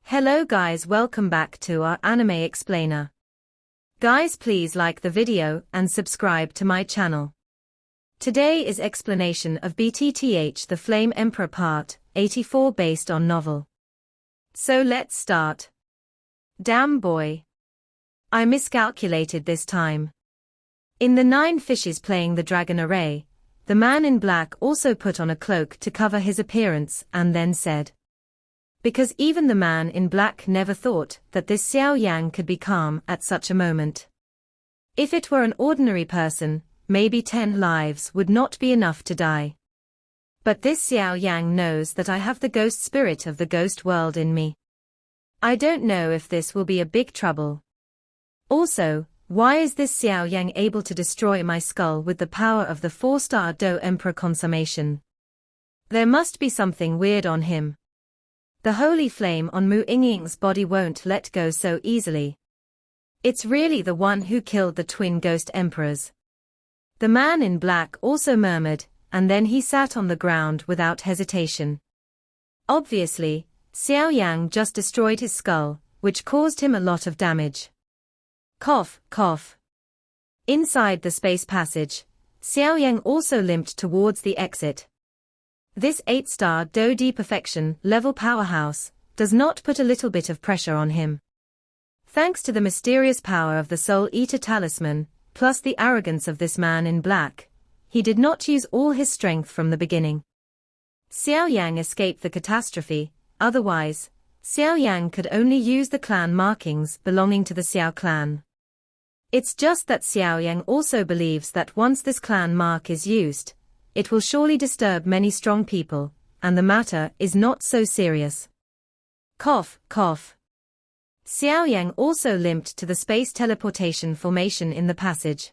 Hello guys, welcome back to our anime explainer. Guys, please like the video and subscribe to my channel. Today is explanation of BTTH The Flame Emperor Part 84 based on novel. So let's start. Damn boy. I miscalculated this time. In the 9 fishes playing the dragon array, the man in black also put on a cloak to cover his appearance and then said, because even the man in black never thought that this Xiao Yan could be calm at such a moment. If it were an ordinary person, maybe 10 lives would not be enough to die. But this Xiao Yan knows that I have the ghost spirit of the ghost world in me. I don't know if this will be a big trouble. Also, why is this Xiao Yan able to destroy my skull with the power of the 4-star Do Emperor consummation? There must be something weird on him. The holy flame on Mu Yingying's body won't let go so easily. It's really the one who killed the twin ghost emperors. The man in black also murmured, and then he sat on the ground without hesitation. Obviously, Xiao Yan just destroyed his skull, which caused him a lot of damage. Cough, cough. Inside the space passage, Xiao Yan also limped towards the exit. This 8-star Do D perfection level powerhouse does not put a little bit of pressure on him. Thanks to the mysterious power of the Soul Eater talisman, plus the arrogance of this man in black, he did not use all his strength from the beginning. Xiao Yan escaped the catastrophe, otherwise, Xiao Yan could only use the clan markings belonging to the Xiao clan. It's just that Xiao Yan also believes that once this clan mark is used, it will surely disturb many strong people, and the matter is not so serious. Cough, cough. Xiao Yan also limped to the space teleportation formation in the passage.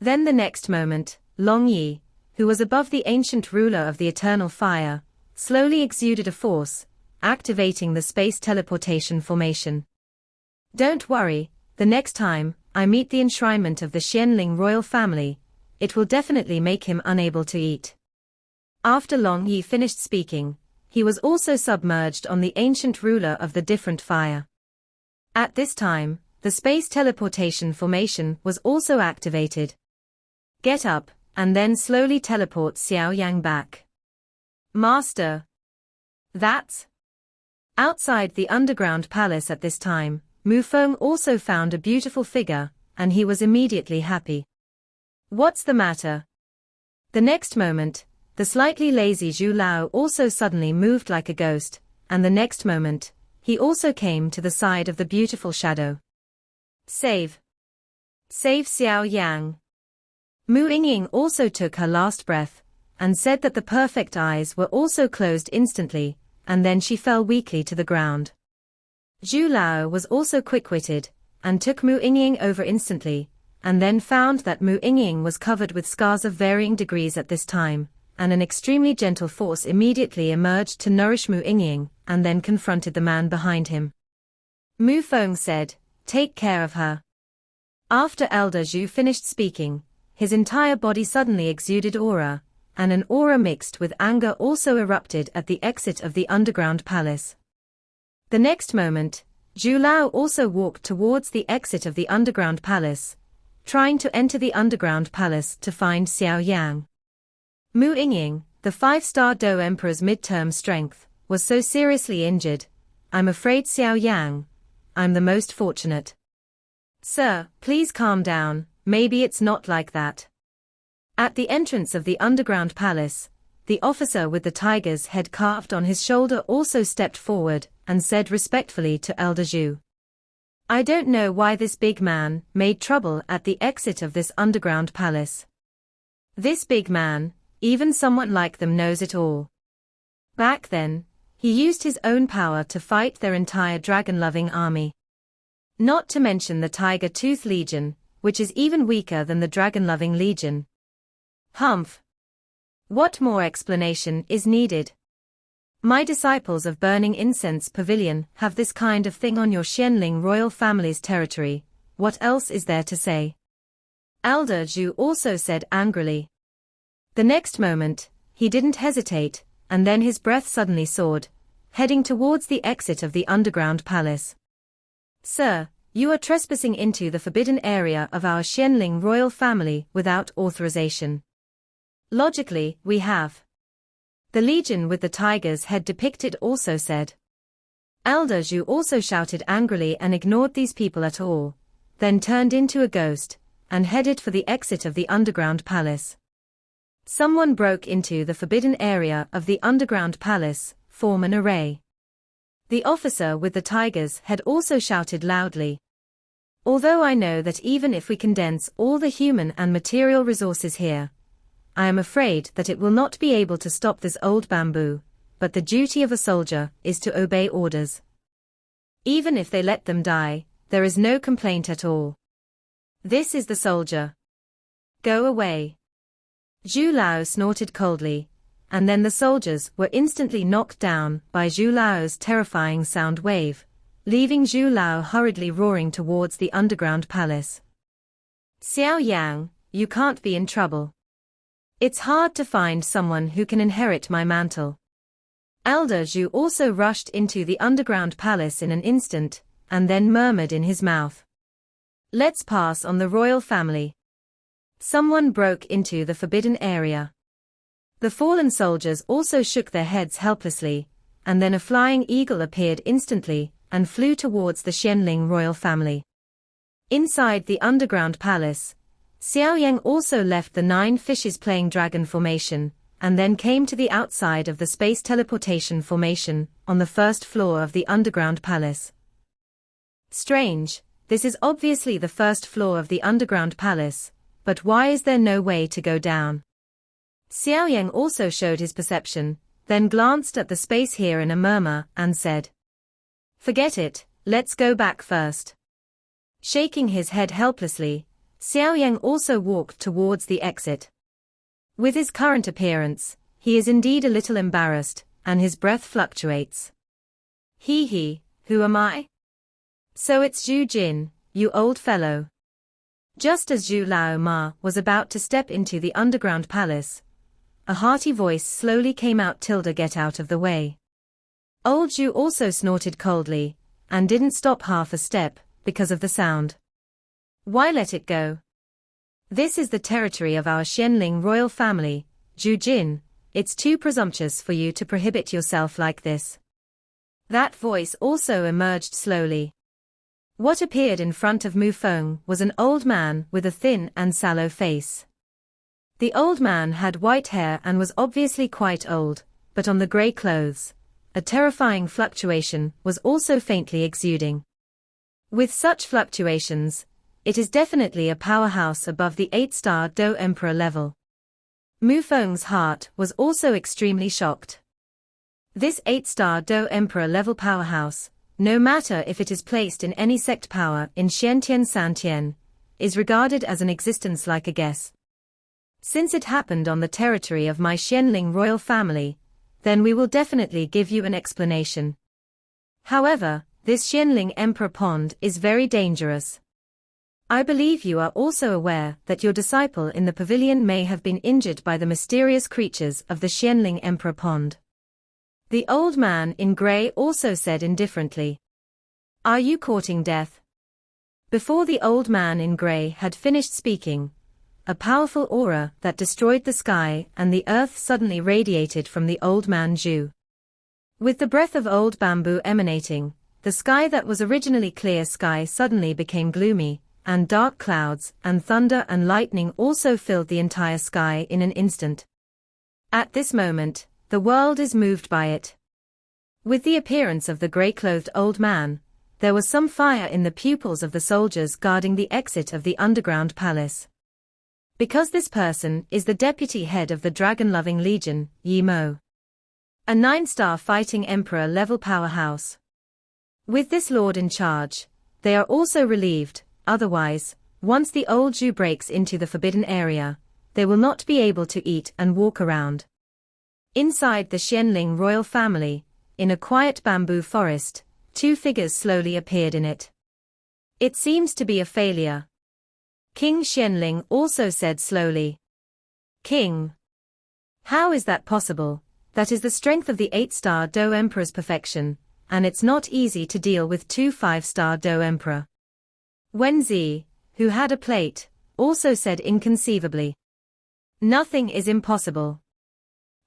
Then the next moment, Long Yi, who was above the ancient ruler of the eternal fire, slowly exuded a force, activating the space teleportation formation. Don't worry, the next time I meet the enshrinement of the Xianling royal family, it will definitely make him unable to eat. After Long Yi finished speaking, he was also submerged on the ancient ruler of the different fire. At this time, the space teleportation formation was also activated. Get up, and then slowly teleport Xiao Yan back. Master. That's. Outside the underground palace at this time, Mu Feng also found a beautiful figure, and he was immediately happy. What's the matter? The next moment, the slightly lazy Zhu Lao also suddenly moved like a ghost, and the next moment, he also came to the side of the beautiful shadow. Save. Save Xiao Yang. Mu Yingying also took her last breath, and said that the perfect eyes were also closed instantly, and then she fell weakly to the ground. Zhu Lao was also quick-witted, and took Mu Yingying over instantly, and then found that Mu Yingying was covered with scars of varying degrees at this time, and an extremely gentle force immediately emerged to nourish Mu Yingying, and then confronted the man behind him. Mu Feng said, "Take care of her." After Elder Zhu finished speaking, his entire body suddenly exuded aura, and an aura mixed with anger also erupted at the exit of the underground palace. The next moment, Zhu Lao also walked towards the exit of the underground palace, trying to enter the underground palace to find Xiao Yang. Mu Yingying, the 5-star Do Emperor's midterm strength, was so seriously injured. I'm afraid Xiao Yang, I'm the most fortunate. Sir, please calm down, maybe it's not like that. At the entrance of the underground palace, the officer with the tiger's head carved on his shoulder also stepped forward and said respectfully to Elder Zhu, I don't know why this big man made trouble at the exit of this underground palace. This big man, even someone like them knows it all. Back then, he used his own power to fight their entire dragon-loving army. Not to mention the Tiger Tooth Legion, which is even weaker than the Dragon-loving Legion. Humph. What more explanation is needed? My disciples of Burning Incense Pavilion have this kind of thing on your Xianling royal family's territory, what else is there to say? Elder Zhu also said angrily. The next moment, he didn't hesitate, and then his breath suddenly soared, heading towards the exit of the underground palace. "Sir, you are trespassing into the forbidden area of our Xianling royal family without authorization." "Logically, we have." The legion with the tiger's head depicted also said. Elder Zhu also shouted angrily and ignored these people at all, then turned into a ghost, and headed for the exit of the underground palace. Someone broke into the forbidden area of the underground palace, form an array. The officer with the tiger's head also shouted loudly. "Although I know that even if we condense all the human and material resources here, I am afraid that it will not be able to stop this old bamboo, but the duty of a soldier is to obey orders. Even if they let them die, there is no complaint at all. This is the soldier. Go away." Zhu Lao snorted coldly, and then the soldiers were instantly knocked down by Zhu Lao's terrifying sound wave, leaving Zhu Lao hurriedly roaring towards the underground palace. "Xiao Yang, you can't be in trouble. It's hard to find someone who can inherit my mantle." Elder Zhu also rushed into the underground palace in an instant, and then murmured in his mouth, "Let's pass on the royal family." Someone broke into the forbidden area. The fallen soldiers also shook their heads helplessly, and then a flying eagle appeared instantly, and flew towards the Xianling royal family. Inside the underground palace, Xiao Yan also left the 9 fishes playing dragon formation, and then came to the outside of the space teleportation formation, on the first floor of the underground palace. Strange, this is obviously the first floor of the underground palace, but why is there no way to go down? Xiao Yang also showed his perception, then glanced at the space here in a murmur, and said, "Forget it, let's go back first." Shaking his head helplessly, Xiao Yang also walked towards the exit. With his current appearance, he is indeed a little embarrassed, and his breath fluctuates. He, who am I? So it's Zhu Jin, you old fellow. Just as Zhu Lao Ma was about to step into the underground palace, a hearty voice slowly came out, "Get out of the way." Old Zhu also snorted coldly, and didn't stop half a step, because of the sound. "Why let it go? This is the territory of our Xianling royal family, Zhu Jin, it's too presumptuous for you to prohibit yourself like this." That voice also emerged slowly. What appeared in front of Mu Feng was an old man with a thin and sallow face. The old man had white hair and was obviously quite old, but on the grey clothes, a terrifying fluctuation was also faintly exuding. With such fluctuations, it is definitely a powerhouse above the 8-star Do Emperor level. Mu Feng's heart was also extremely shocked. This 8-star Do Emperor level powerhouse, no matter if it is placed in any sect power in Xiantian Santian, is regarded as an existence like a guess. Since it happened on the territory of my Xianling royal family, then we will definitely give you an explanation. However, this Xianling Emperor Pond is very dangerous. I believe you are also aware that your disciple in the pavilion may have been injured by the mysterious creatures of the Xianling Emperor Pond. The old man in grey also said indifferently, "Are you courting death?" Before the old man in grey had finished speaking, a powerful aura that destroyed the sky and the earth suddenly radiated from the old man Zhu. With the breath of old bamboo emanating, the sky that was originally clear sky suddenly became gloomy, and dark clouds and thunder and lightning also filled the entire sky in an instant. At this moment, the world is moved by it. With the appearance of the grey-clothed old man, there was some fire in the pupils of the soldiers guarding the exit of the underground palace. Because this person is the deputy head of the dragon-loving legion, Yi Mo, a 9-star fighting emperor-level powerhouse. With this lord in charge, they are also relieved, otherwise, once the old Zhu breaks into the forbidden area, they will not be able to eat and walk around. Inside the Xianling royal family, in a quiet bamboo forest, 2 figures slowly appeared in it. It seems to be a failure. King Xianling also said slowly. "King? How is that possible? That is the strength of the 8-star Do Emperor's perfection, and it's not easy to deal with 2 5-star Do Emperor. Wenzi, who had a plate, also said inconceivably. Nothing is impossible.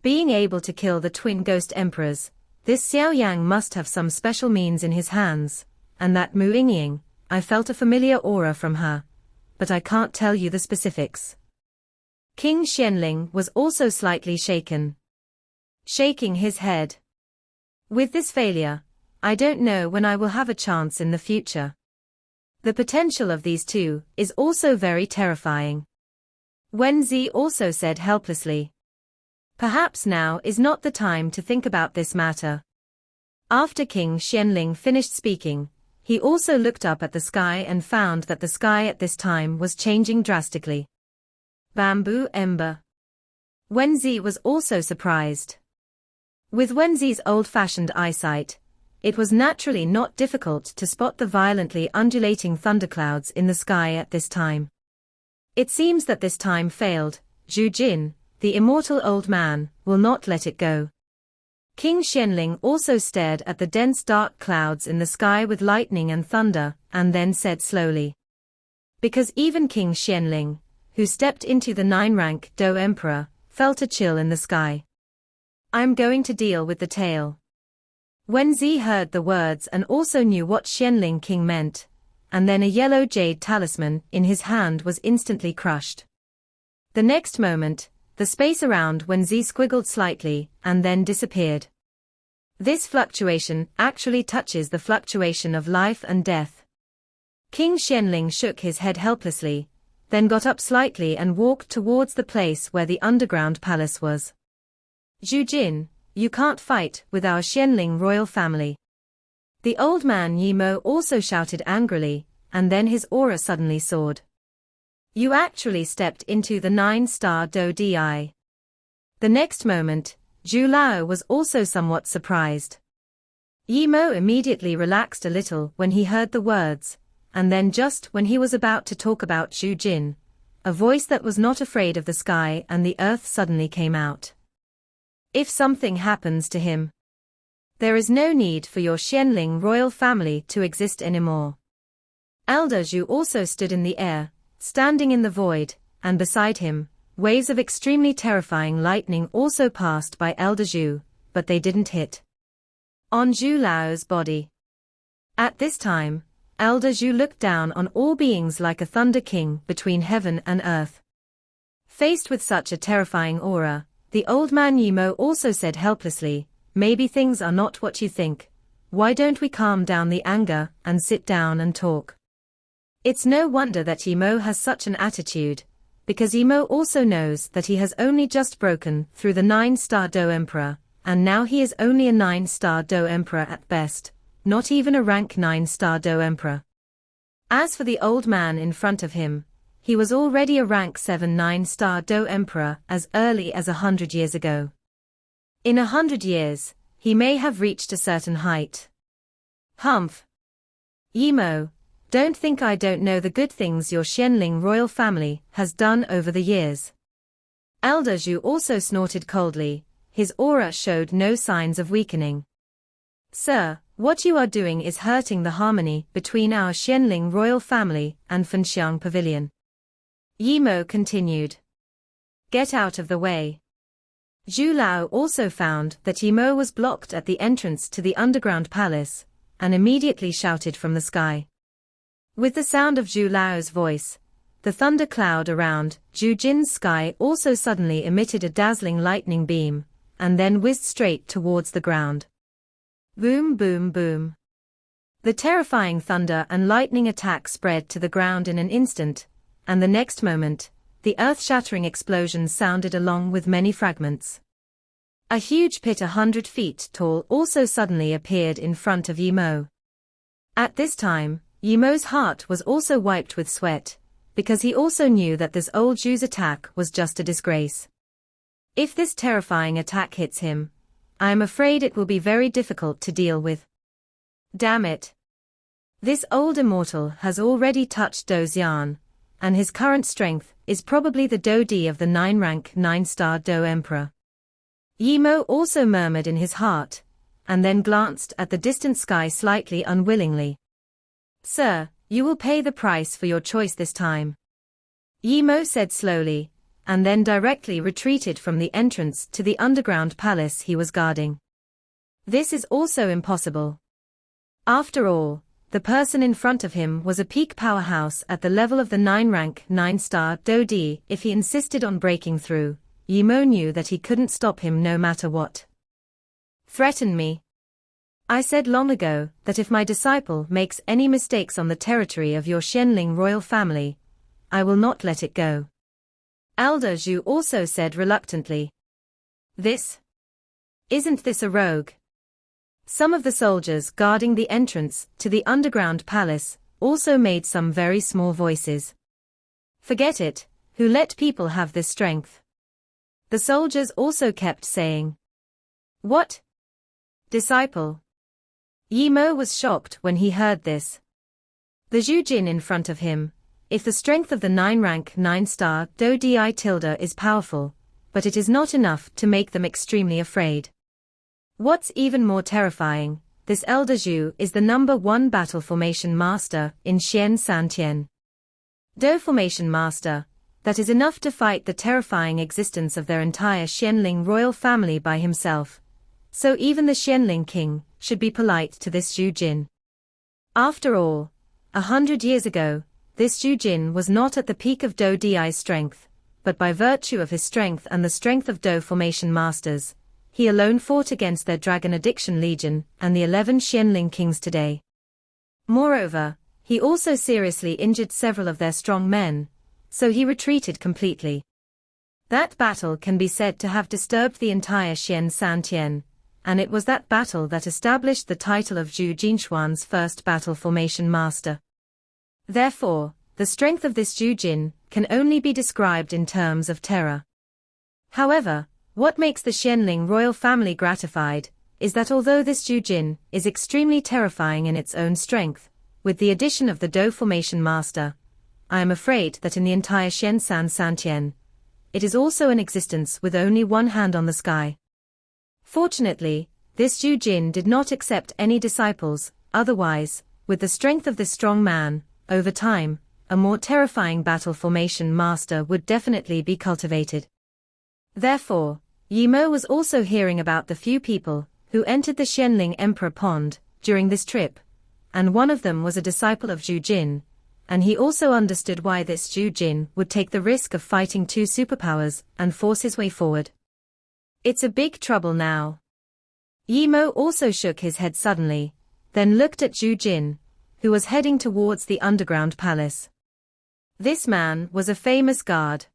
Being able to kill the twin ghost emperors, this Xiao Yan must have some special means in his hands, and that Mu Yingying, I felt a familiar aura from her, but I can't tell you the specifics. King Xianling was also slightly shaken. Shaking his head. With this failure, I don't know when I will have a chance in the future. The potential of these two is also very terrifying. Wenzi also said helplessly. Perhaps now is not the time to think about this matter. After King Xianling finished speaking, he also looked up at the sky and found that the sky at this time was changing drastically. Bamboo ember. Wenzi was also surprised. With Wenzi's old-fashioned eyesight, it was naturally not difficult to spot the violently undulating thunderclouds in the sky at this time. It seems that this time failed. Zhu Jin, the immortal old man, will not let it go. King Xianling also stared at the dense dark clouds in the sky with lightning and thunder, and then said slowly. Because even King Xianling, who stepped into the 9-rank Do Emperor, felt a chill in the sky. I'm going to deal with the tail. Wenzi heard the words and also knew what Xianling King meant, and then a yellow jade talisman in his hand was instantly crushed. The next moment, the space around Wenzi squiggled slightly and then disappeared. This fluctuation actually touches the fluctuation of life and death. King Xianling shook his head helplessly, then got up slightly and walked towards the place where the underground palace was. Zhu Jin, you can't fight with our Xianling royal family. The old man Yi Mo also shouted angrily, and then his aura suddenly soared. You actually stepped into the 9-star Do Di. The next moment, Zhu Lao was also somewhat surprised. Yi Mo immediately relaxed a little when he heard the words, and then just when he was about to talk about Zhu Jin, a voice that was not afraid of the sky and the earth suddenly came out. If something happens to him, there is no need for your Xianling royal family to exist anymore. Elder Zhu also stood in the air, standing in the void, and beside him, waves of extremely terrifying lightning also passed by Elder Zhu, but they didn't hit on Zhu Lao's body. At this time, Elder Zhu looked down on all beings like a thunder king between heaven and earth. Faced with such a terrifying aura, the old man Yi Mo also said helplessly, maybe things are not what you think. Why don't we calm down the anger and sit down and talk? It's no wonder that Yi Mo has such an attitude, because Yi Mo also knows that he has only just broken through the 9-star Do Emperor, and now he is only a 9-star Do Emperor at best, not even a rank 9-star Do Emperor. As for the old man in front of him, he was already a rank 7 9-star Do Emperor as early as 100 years ago. In 100 years, he may have reached a certain height. Humph. Yi Mo, don't think I don't know the good things your Xianling royal family has done over the years. Elder Zhu also snorted coldly, his aura showed no signs of weakening. Sir, what you are doing is hurting the harmony between our Xianling royal family and Fenxiang Pavilion. Yi Mo continued. Get out of the way. Zhu Lao also found that Yi Mo was blocked at the entrance to the underground palace, and immediately shouted from the sky. With the sound of Zhu Lao's voice, the thunder cloud around Zhu Jin's sky also suddenly emitted a dazzling lightning beam, and then whizzed straight towards the ground. Boom boom boom. The terrifying thunder and lightning attack spread to the ground in an instant, and the next moment, the earth-shattering explosion sounded along with many fragments. A huge pit 100 feet tall also suddenly appeared in front of Yi Mo. At this time, Yi Mo's heart was also wiped with sweat, because he also knew that this old Zhu's attack was just a disgrace. If this terrifying attack hits him, I am afraid it will be very difficult to deal with. Damn it. This old immortal has already touched Do Xian, and his current strength is probably the Do Di of the 9-rank 9-star Do Emperor. Yimo also murmured in his heart, and then glanced at the distant sky slightly unwillingly. Sir, you will pay the price for your choice this time. Yimo said slowly, and then directly retreated from the entrance to the underground palace he was guarding. This is also impossible. After all, the person in front of him was a peak powerhouse at the level of the 9-rank 9-star Dodi. If he insisted on breaking through, Yimo knew that he couldn't stop him no matter what. Threaten me. I said long ago that if my disciple makes any mistakes on the territory of your Xianling royal family, I will not let it go. Elder Zhu also said reluctantly. Isn't this a rogue? Some of the soldiers guarding the entrance to the underground palace also made some very small voices. Forget it, who let people have this strength? The soldiers also kept saying. What? Disciple? Yimo was shocked when he heard this. The Zhu Jin in front of him, if the strength of the 9-rank 9-star Dodi tilde is powerful, but it is not enough to make them extremely afraid. What's even more terrifying, this Elder Zhu is the #1 battle formation master in Xian Santian. Do formation master, that is enough to fight the terrifying existence of their entire Xianling royal family by himself. So even the Xianling king should be polite to this Zhu Jin. After all, 100 years ago, this Zhu Jin was not at the peak of Do Di's strength, but by virtue of his strength and the strength of Do formation masters, he alone fought against their Dragon Addiction Legion and the 11 Xianling kings today. Moreover, he also seriously injured several of their strong men, so he retreated completely. That battle can be said to have disturbed the entire Xian Santian, and it was that battle that established the title of Zhu Jinxuan's first battle formation master. Therefore, the strength of this Zhu Jin can only be described in terms of terror. However, what makes the Xianling royal family gratified is that although this Zhu Jin is extremely terrifying in its own strength, with the addition of the Do formation master, I am afraid that in the entire Xian Santian, it is also an existence with only one hand on the sky. Fortunately, this Zhu Jin did not accept any disciples, otherwise, with the strength of this strong man, over time, a more terrifying battle formation master would definitely be cultivated. Therefore, Yimo was also hearing about the few people who entered the Xianling Emperor Pond during this trip, and one of them was a disciple of Zhu Jin, and he also understood why this Zhu Jin would take the risk of fighting two superpowers and force his way forward. It's a big trouble now. Yimo also shook his head suddenly, then looked at Zhu Jin, who was heading towards the underground palace. This man was a famous guard.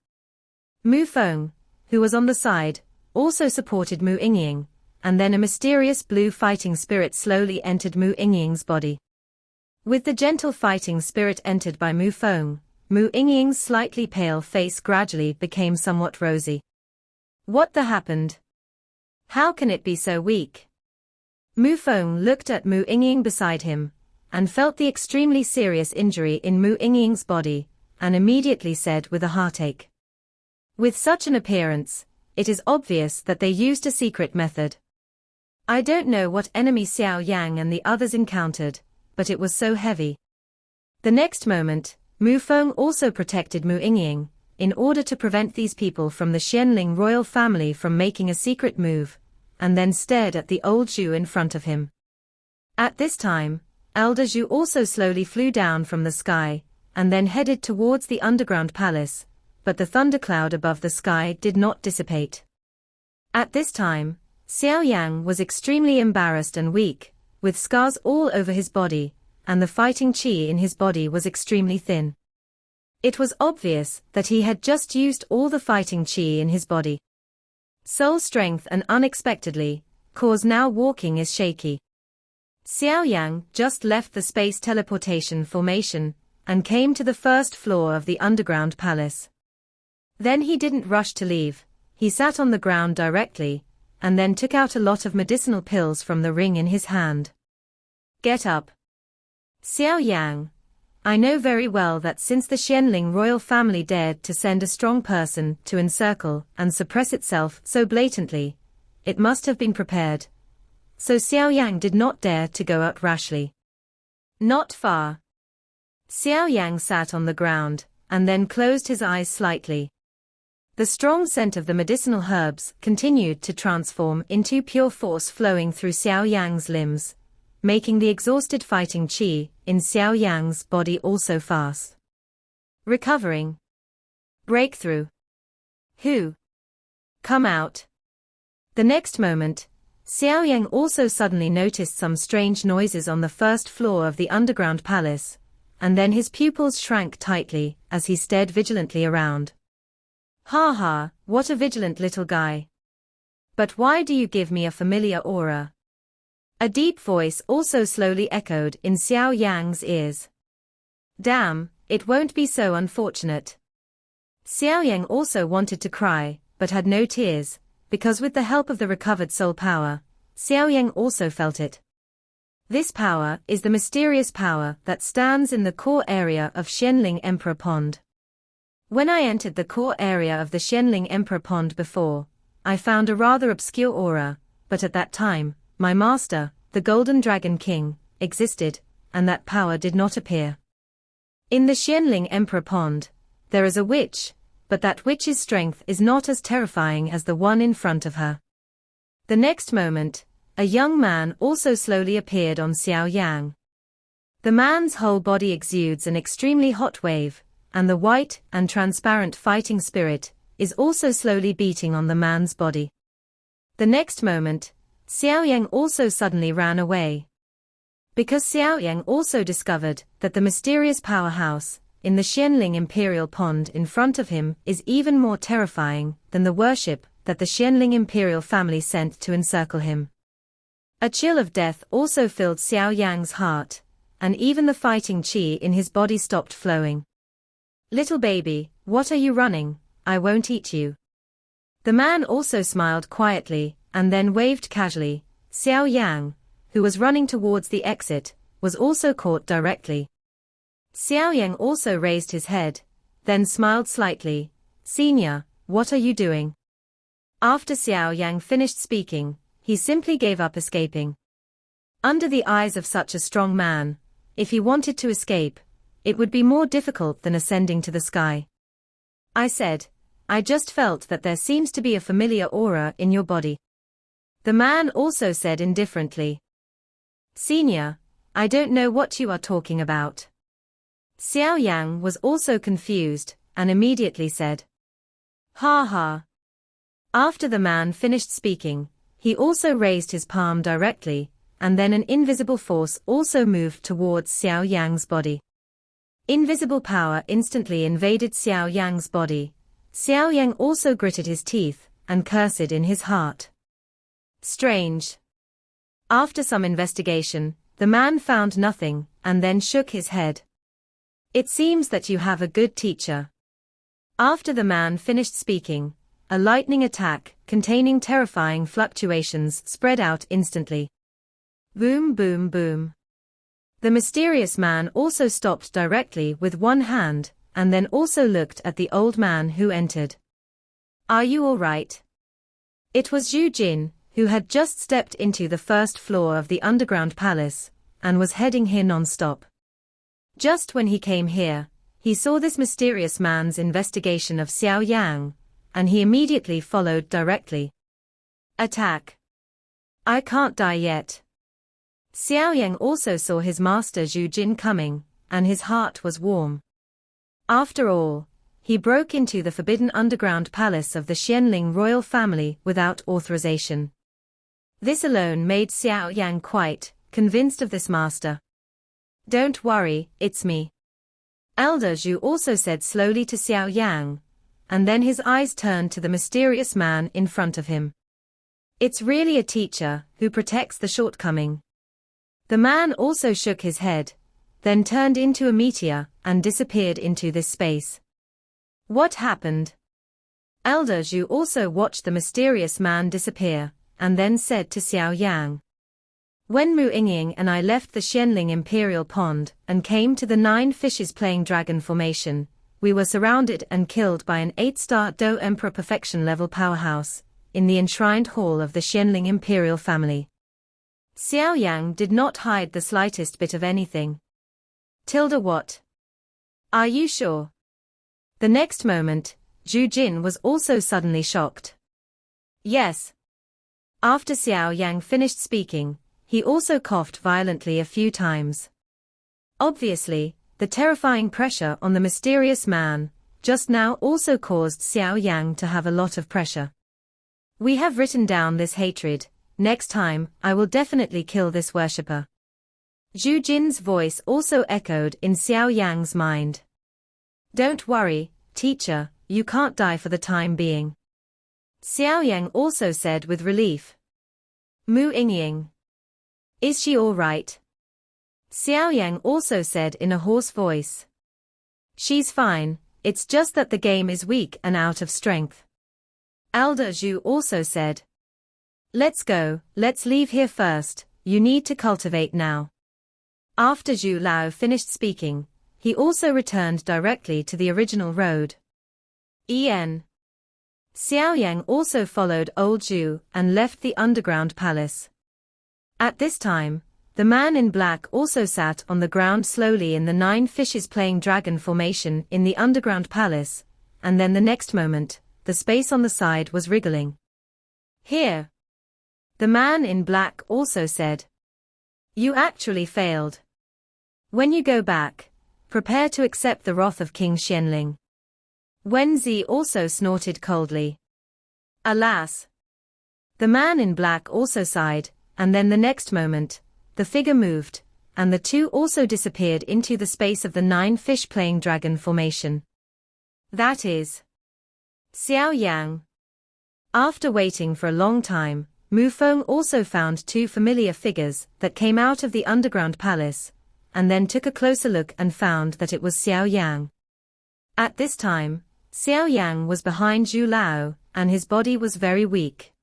Mu Feng, who was on the side, also supported Mu Yingying, and then a mysterious blue fighting spirit slowly entered Mu Yingying's body. With the gentle fighting spirit entered by Mu Feng, Mu Yingying's slightly pale face gradually became somewhat rosy. What the happened? How can it be so weak? Mu Feng looked at Mu Yingying beside him, and felt the extremely serious injury in Mu Yingying's body, and immediately said with a heartache. With such an appearance, it is obvious that they used a secret method. I don't know what enemy Xiao Yang and the others encountered, but it was so heavy. The next moment, Mu Feng also protected Mu Yingying, in order to prevent these people from the Xianling royal family from making a secret move, and then stared at the old Zhu in front of him. At this time, Elder Zhu also slowly flew down from the sky, and then headed towards the underground palace, but the thundercloud above the sky did not dissipate. At this time, Xiao Yang was extremely embarrassed and weak, with scars all over his body, and the fighting qi in his body was extremely thin. It was obvious that he had just used all the fighting qi in his body. Soul strength and unexpectedly, cause now walking is shaky. Xiao Yang just left the space teleportation formation, and came to the first floor of the underground palace. Then he didn't rush to leave, he sat on the ground directly, and then took out a lot of medicinal pills from the ring in his hand. Get up. Xiao Yang. I know very well that since the Xianling royal family dared to send a strong person to encircle and suppress itself so blatantly, it must have been prepared. So Xiao Yan did not dare to go out rashly. Not far. Xiao Yan sat on the ground, and then closed his eyes slightly. The strong scent of the medicinal herbs continued to transform into pure force flowing through Xiao Yan's limbs, making the exhausted fighting qi in Xiao Yan's body also fast. Recovering. Breakthrough. Who? Come out. The next moment, Xiao Yan also suddenly noticed some strange noises on the first floor of the underground palace, and then his pupils shrank tightly as he stared vigilantly around. Ha ha, what a vigilant little guy. But why do you give me a familiar aura? A deep voice also slowly echoed in Xiao Yang's ears. Damn, it won't be so unfortunate. Xiao Yang also wanted to cry, but had no tears, because with the help of the recovered soul power, Xiao Yang also felt it. This power is the mysterious power that stands in the core area of Xianling Emperor Pond. When I entered the core area of the Xianling Emperor Pond before, I found a rather obscure aura, but at that time, my master, the Golden Dragon King, existed, and that power did not appear. In the Xianling Emperor Pond, there is a witch, but that witch's strength is not as terrifying as the one in front of her. The next moment, a young man also slowly appeared on Xiao Yang. The man's whole body exudes an extremely hot wave, and the white and transparent fighting spirit is also slowly beating on the man's body. The next moment, Xiao Yang also suddenly ran away. Because Xiao Yang also discovered that the mysterious powerhouse in the Xianling Imperial Pond in front of him is even more terrifying than the worship that the Xianling Imperial family sent to encircle him. A chill of death also filled Xiao Yang's heart, and even the fighting qi in his body stopped flowing. Little baby, what are you running? I won't eat you. The man also smiled quietly, and then waved casually. Xiao Yang, who was running towards the exit, was also caught directly. Xiao Yang also raised his head, then smiled slightly. Senior, what are you doing? After Xiao Yang finished speaking, he simply gave up escaping. Under the eyes of such a strong man, if he wanted to escape, it would be more difficult than ascending to the sky. I said, I just felt that there seems to be a familiar aura in your body. The man also said indifferently. Senior, I don't know what you are talking about. Xiao Yang was also confused, and immediately said, Ha ha. After the man finished speaking, he also raised his palm directly, and then an invisible force also moved towards Xiao Yang's body. Invisible power instantly invaded Xiao Yang's body. Xiao Yang also gritted his teeth, and cursed in his heart. Strange. After some investigation, the man found nothing, and then shook his head. It seems that you have a good teacher. After the man finished speaking, a lightning attack, containing terrifying fluctuations, spread out instantly. Boom boom boom. The mysterious man also stopped directly with one hand, and then also looked at the old man who entered. Are you all right? It was Zhu Jin, who had just stepped into the first floor of the underground palace, and was heading here non-stop. Just when he came here, he saw this mysterious man's investigation of Xiao Yang, and he immediately followed directly. Attack. I can't die yet. Xiao Yang also saw his master Zhu Jin coming, and his heart was warm. After all, he broke into the forbidden underground palace of the Xianling royal family without authorization. This alone made Xiao Yang quite convinced of this master. Don't worry, it's me. Elder Zhu also said slowly to Xiao Yang, and then his eyes turned to the mysterious man in front of him. It's really a teacher who protects the shortcoming. The man also shook his head, then turned into a meteor and disappeared into this space. What happened? Elder Zhu also watched the mysterious man disappear, and then said to Xiao Yang. When Mu Yingying and I left the Xianling Imperial Pond and came to the 9 Fishes Playing Dragon formation, we were surrounded and killed by an 8-star Do Emperor Perfection level powerhouse, in the enshrined hall of the Xianling imperial family. Xiao Yan did not hide the slightest bit of anything. What? Are you sure? The next moment, Zhu Jin was also suddenly shocked. Yes. After Xiao Yang finished speaking, he also coughed violently a few times. Obviously, the terrifying pressure on the mysterious man just now also caused Xiao Yang to have a lot of pressure. We have written down this hatred. Next time, I will definitely kill this worshipper. Zhu Jin's voice also echoed in Xiao Yang's mind. Don't worry, teacher, you can't die for the time being. Xiao Yang also said with relief. Mu Yingying. Is she all right? Xiao Yang also said in a hoarse voice. She's fine, it's just that the game is weak and out of strength. Elder Zhu also said. Let's go, let's leave here first, you need to cultivate now. After Zhu Lao finished speaking, he also returned directly to the original road. En. Xiao Yang also followed old Zhu and left the underground palace. At this time, the man in black also sat on the ground slowly in the 9 fishes playing dragon formation in the underground palace, and then the next moment, the space on the side was wriggling. Here. The man in black also said. You actually failed. When you go back, prepare to accept the wrath of King Xianling. Wenzi also snorted coldly. Alas. The man in black also sighed, and then the next moment, the figure moved, and the two also disappeared into the space of the 9 fish playing dragon formation. That is Xiao Yang. After waiting for a long time, Mu Feng also found 2 familiar figures that came out of the underground palace, and then took a closer look and found that it was Xiao Yang. At this time, Xiao Yang was behind Zhu Lao, and his body was very weak.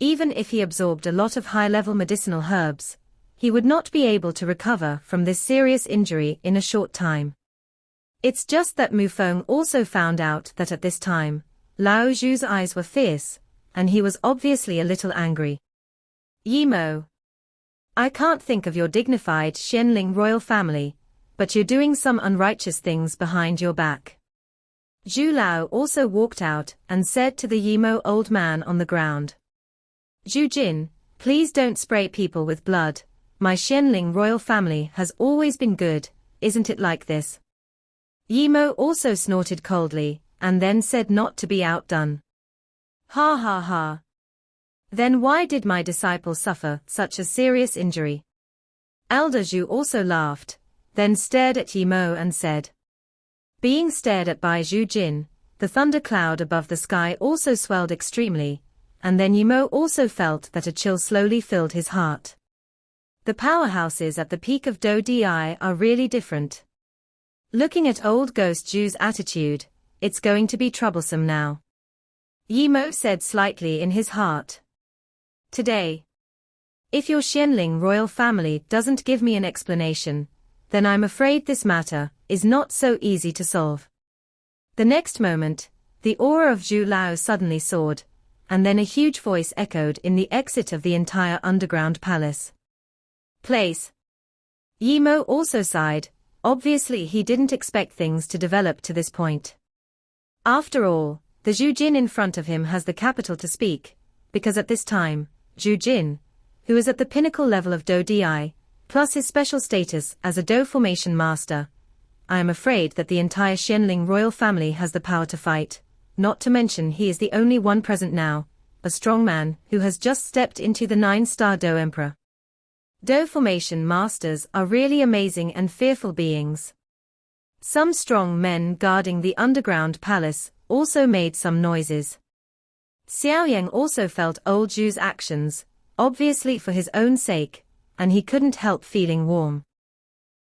Even if he absorbed a lot of high-level medicinal herbs, he would not be able to recover from this serious injury in a short time. It's just that Mu Feng also found out that at this time, Lao Zhu's eyes were fierce, and he was obviously a little angry. Yimo. I can't think of your dignified Xianling royal family, but you're doing some unrighteous things behind your back. Zhu Lao also walked out and said to the Yimo old man on the ground. Zhu Jin, please don't spray people with blood, my Xianling royal family has always been good, isn't it like this? Yimo also snorted coldly, and then said not to be outdone. Ha ha ha. Then why did my disciple suffer such a serious injury? Elder Zhu also laughed, then stared at Yimo and said. Being stared at by Zhu Jin, the thundercloud above the sky also swelled extremely, and then Yimo also felt that a chill slowly filled his heart. The powerhouses at the peak of Do Di are really different. Looking at old Ghost Zhu's attitude, it's going to be troublesome now. Yimo said slightly in his heart. Today. If your Xianling royal family doesn't give me an explanation, then I'm afraid this matter is not so easy to solve. The next moment, the aura of Zhu Lao suddenly soared, and then a huge voice echoed in the exit of the entire underground palace. Place. Yimo also sighed, obviously he didn't expect things to develop to this point. After all, the Zhu Jin in front of him has the capital to speak, because at this time, Zhu Jin, who is at the pinnacle level of Do Di, plus his special status as a Do formation master, I am afraid that the entire Xianling royal family has the power to fight, not to mention he is the only one present now, a strong man who has just stepped into the 9-star Do Emperor. Do formation masters are really amazing and fearful beings. Some strong men guarding the underground palace also made some noises. Xiao Yang also felt old Zhu's actions, obviously for his own sake, and he couldn't help feeling warm.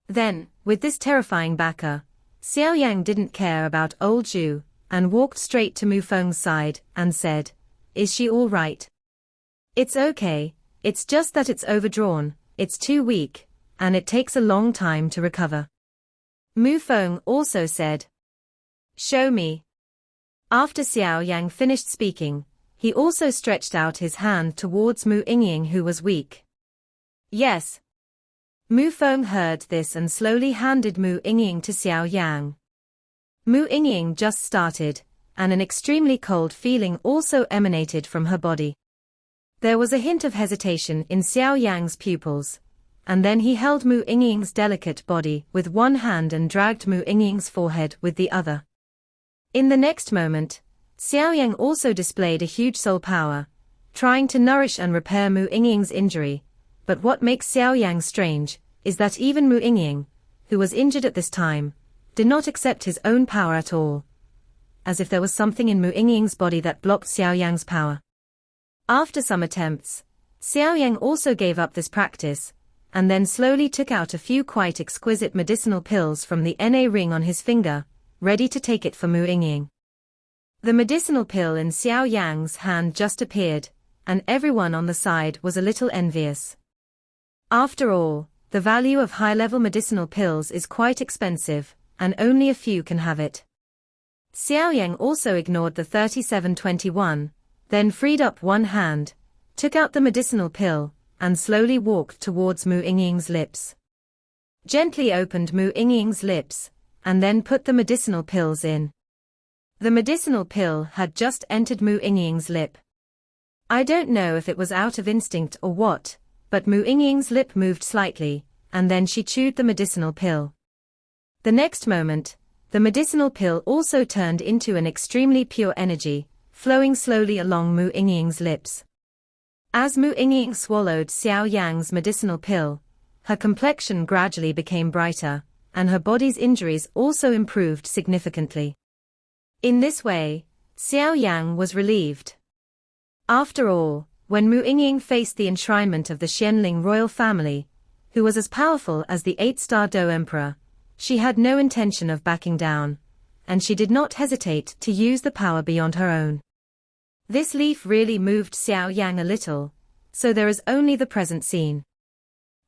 Then, with this terrifying backer, Xiao Yang didn't care about old Zhu, and walked straight to Mu Feng's side, and said, Is she all right? It's okay, it's just that it's overdrawn, it's too weak, and it takes a long time to recover. Mu Feng also said. Show me. After Xiao Yang finished speaking, he also stretched out his hand towards Mu Yingying, who was weak. Yes. Mu Feng heard this and slowly handed Mu Yingying to Xiao Yang. Mu Yingying just started, and an extremely cold feeling also emanated from her body. There was a hint of hesitation in Xiao Yang's pupils, and then he held Mu Yingying's delicate body with one hand and dragged Mu Yingying's forehead with the other. In the next moment, Xiao Yang also displayed a huge soul power, trying to nourish and repair Mu Yingying's injury, but what makes Xiao Yang strange is that even Mu Yingying, who was injured at this time, did not accept his own power at all, as if there was something in Mu Yingying's body that blocked Xiao Yang's power. After some attempts, Xiao Yang also gave up this practice, and then slowly took out a few quite exquisite medicinal pills from the Na ring on his finger, ready to take it for Mu Yingying. The medicinal pill in Xiao Yang's hand just appeared, and everyone on the side was a little envious. After all, the value of high-level medicinal pills is quite expensive, and only a few can have it. Xiao Yang also ignored the 3721, then freed up one hand, took out the medicinal pill, and slowly walked towards Mu Yingying's lips. Gently opened Mu Yingying's lips, and then put the medicinal pills in. The medicinal pill had just entered Mu Yingying's lip. I don't know if it was out of instinct or what, but Mu Yingying's lip moved slightly, and then she chewed the medicinal pill. The next moment, the medicinal pill also turned into an extremely pure energy, flowing slowly along Mu Yingying's lips. As Mu Yingying swallowed Xiao Yang's medicinal pill, her complexion gradually became brighter, and her body's injuries also improved significantly. In this way, Xiao Yang was relieved. After all, when Mu Yingying faced the enshrinement of the Xianling royal family, who was as powerful as the 8-star Do Emperor, she had no intention of backing down, and she did not hesitate to use the power beyond her own. This leaf really moved Xiao Yang a little, so there is only the present scene.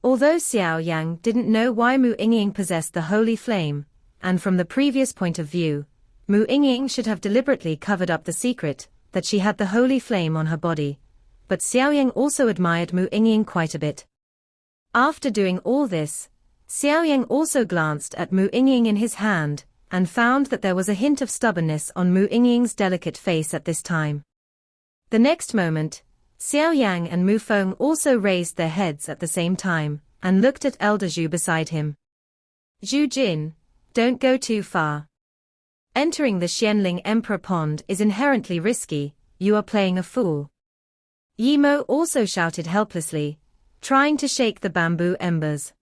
Although Xiao Yang didn't know why Mu Yingying possessed the holy flame, and from the previous point of view, Mu Yingying should have deliberately covered up the secret that she had the holy flame on her body, but Xiao Yang also admired Mu Yingying quite a bit. After doing all this, Xiao Yang also glanced at Mu Yingying in his hand, and found that there was a hint of stubbornness on Mu Yingying's delicate face at this time. The next moment, Xiao Yang and Mu Feng also raised their heads at the same time, and looked at Elder Zhu beside him. Zhu Jin, don't go too far. Entering the Xianling Emperor Pond is inherently risky, you are playing a fool. Yimo also shouted helplessly, trying to shake the bamboo embers.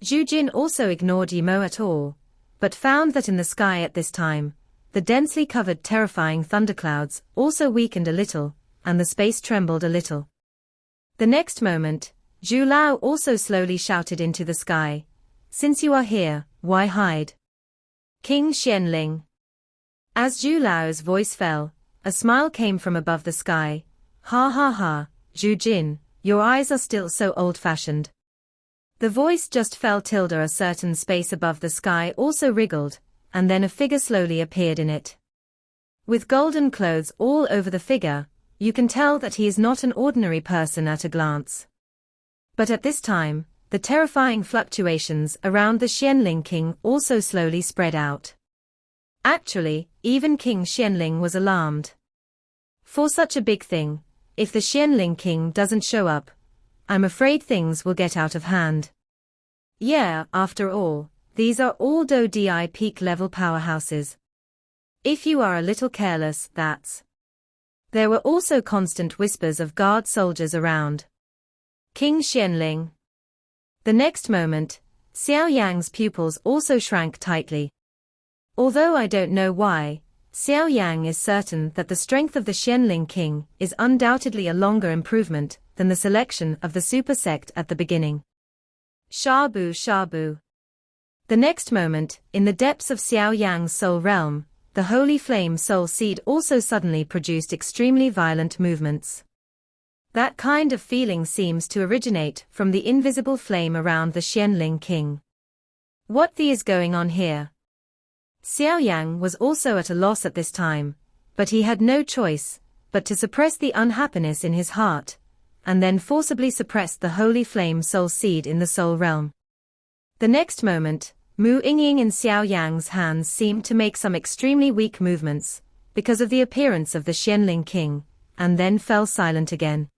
Zhu Jin also ignored Yimo at all, but found that in the sky at this time, the densely covered terrifying thunderclouds also weakened a little, and the space trembled a little. The next moment, Zhu Lao also slowly shouted into the sky, since you are here, why hide? King Xianling. As Zhu Lao's voice fell, a smile came from above the sky. Ha ha ha, Zhu Jin, your eyes are still so old-fashioned. The voice just fell tilde a certain space above the sky also wriggled, and then a figure slowly appeared in it. With golden clothes all over the figure, you can tell that he is not an ordinary person at a glance. But at this time, the terrifying fluctuations around the Xianling king also slowly spread out. Actually, even King Xianling was alarmed. For such a big thing, if the Xianling king doesn't show up, I'm afraid things will get out of hand. Yeah, after all, these are all Do Di peak level powerhouses. If you are a little careless, that's. There were also constant whispers of guard soldiers around. King Xianling. The next moment, Xiao Yang's pupils also shrank tightly. Although I don't know why, Xiao Yang is certain that the strength of the Xianling king is undoubtedly a longer improvement than the selection of the super sect at the beginning. Shabu Shabu. The next moment, in the depths of Xiao Yang's soul realm, the holy flame soul seed also suddenly produced extremely violent movements. That kind of feeling seems to originate from the invisible flame around the Xianling king. What is going on here? Xiao Yang was also at a loss at this time, but he had no choice, but to suppress the unhappiness in his heart, and then forcibly suppressed the holy flame soul seed in the soul realm. The next moment, Mu Yingying in Xiao Yang's hands seemed to make some extremely weak movements, because of the appearance of the Xianling king, and then fell silent again.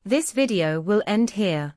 This video will end here.